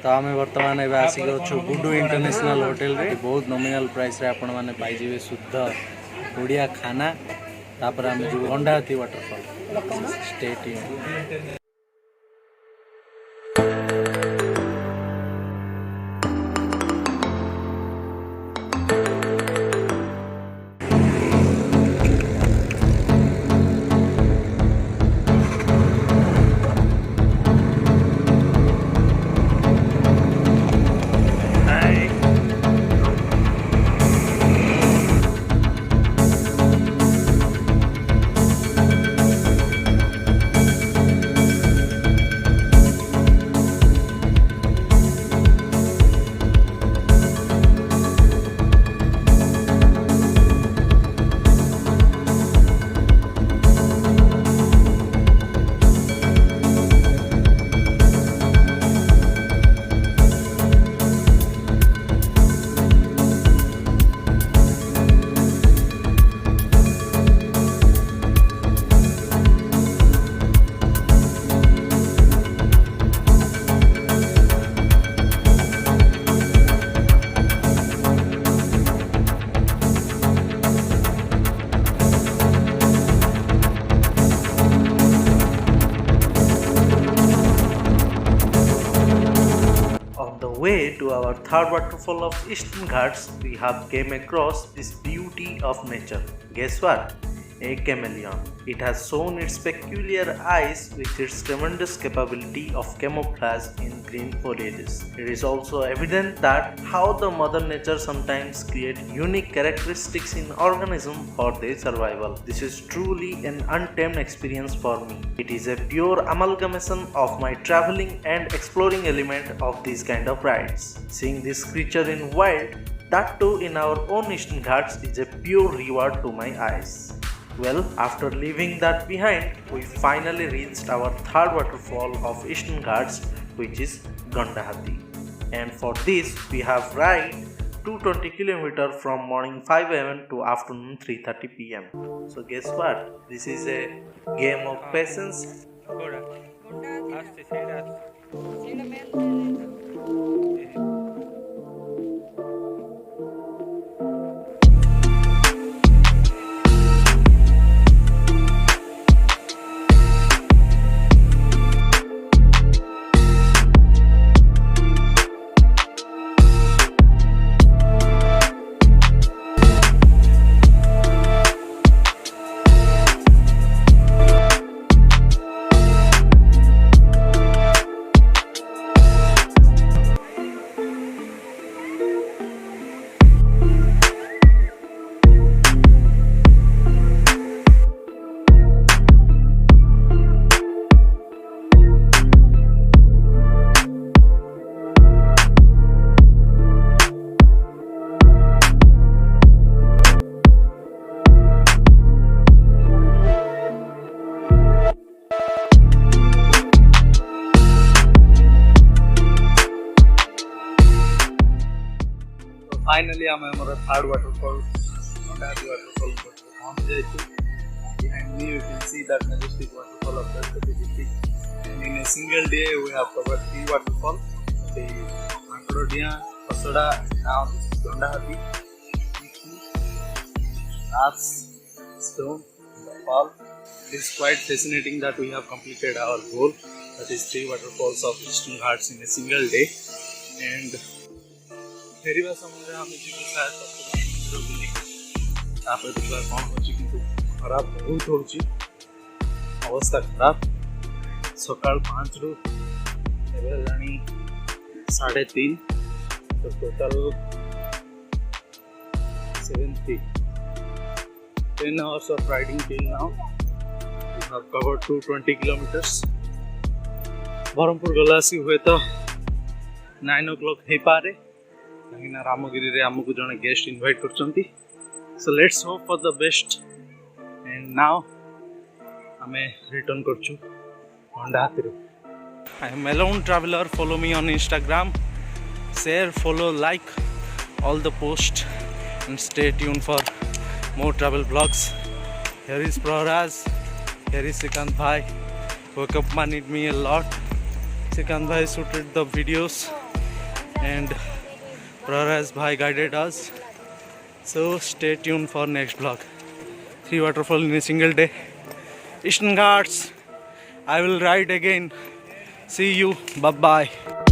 तो आम बर्तमान एवं आसिक अच्छु गुडू इंटरनेशनल होटेल रे बहुत नॉमिनल प्राइस रे आपण माने पाइबे शुद्ध ओडिया खाना तापर आम जो Gandahati waterfall stay tuned. Way to our third waterfall of Eastern Ghats, we have came across this beauty of nature. Guess what? A chameleon. It has shown its peculiar eyes with its tremendous capability of camouflage in green foliage. It is also evident that how the mother nature sometimes create unique characteristics in organisms for their survival. This is truly an untamed experience for me. It is a pure amalgamation of my traveling and exploring element of these kind of rides. Seeing this creature in wild, that too in our own Eastern Ghats, is a pure reward to my eyes. Well, after leaving that behind, we finally reached our third waterfall of Eastern Ghats, which is Gandahati. And for this, we have ride 220 km from morning 5 am to afternoon 3:30 pm. So guess what? This is a game of patience. Finally, I am at our third waterfall, Gandahati waterfall. Behind me, you can see that majestic waterfall of Gandahati. And in a single day, we have covered 3 waterfalls: the Mankorodia, Pasoda, now this is Gandahati. That's stone, the fall. It is quite fascinating that we have completed our goal, that is 3 waterfalls of Eastern Ghats in a single day. And फेरिबा समय हम जी शायद मंदिर बुली तापर देखा कौन होची किंतु खराब बहुत होची अवस्था खराब सकाल 5 रु एबे जानी 3:30 तो total 70 10 hours of riding till now. We have covered 220 kilometers. Barampur गलासी हुए तो 9 o'clock हे पारे कहीं रामगिरी रे हमको जने गेस्ट इनवाइट करचंती. So let's hope for the best. And now हमें रिटर्न करचु गंडाहाती रे. I am a lone traveler. Follow me on Instagram. Share, follow, like all the posts and stay tuned for more travel vlogs. Here is Prahraj. Here is Sikant Bhai. Woke up manied me a lot. Sikant Bhai shooted the videos and Prahraj Bhai guided us. So stay tuned for next vlog. 3 waterfall in a single day. Eastern Ghats. I will ride again. See you. Bye bye.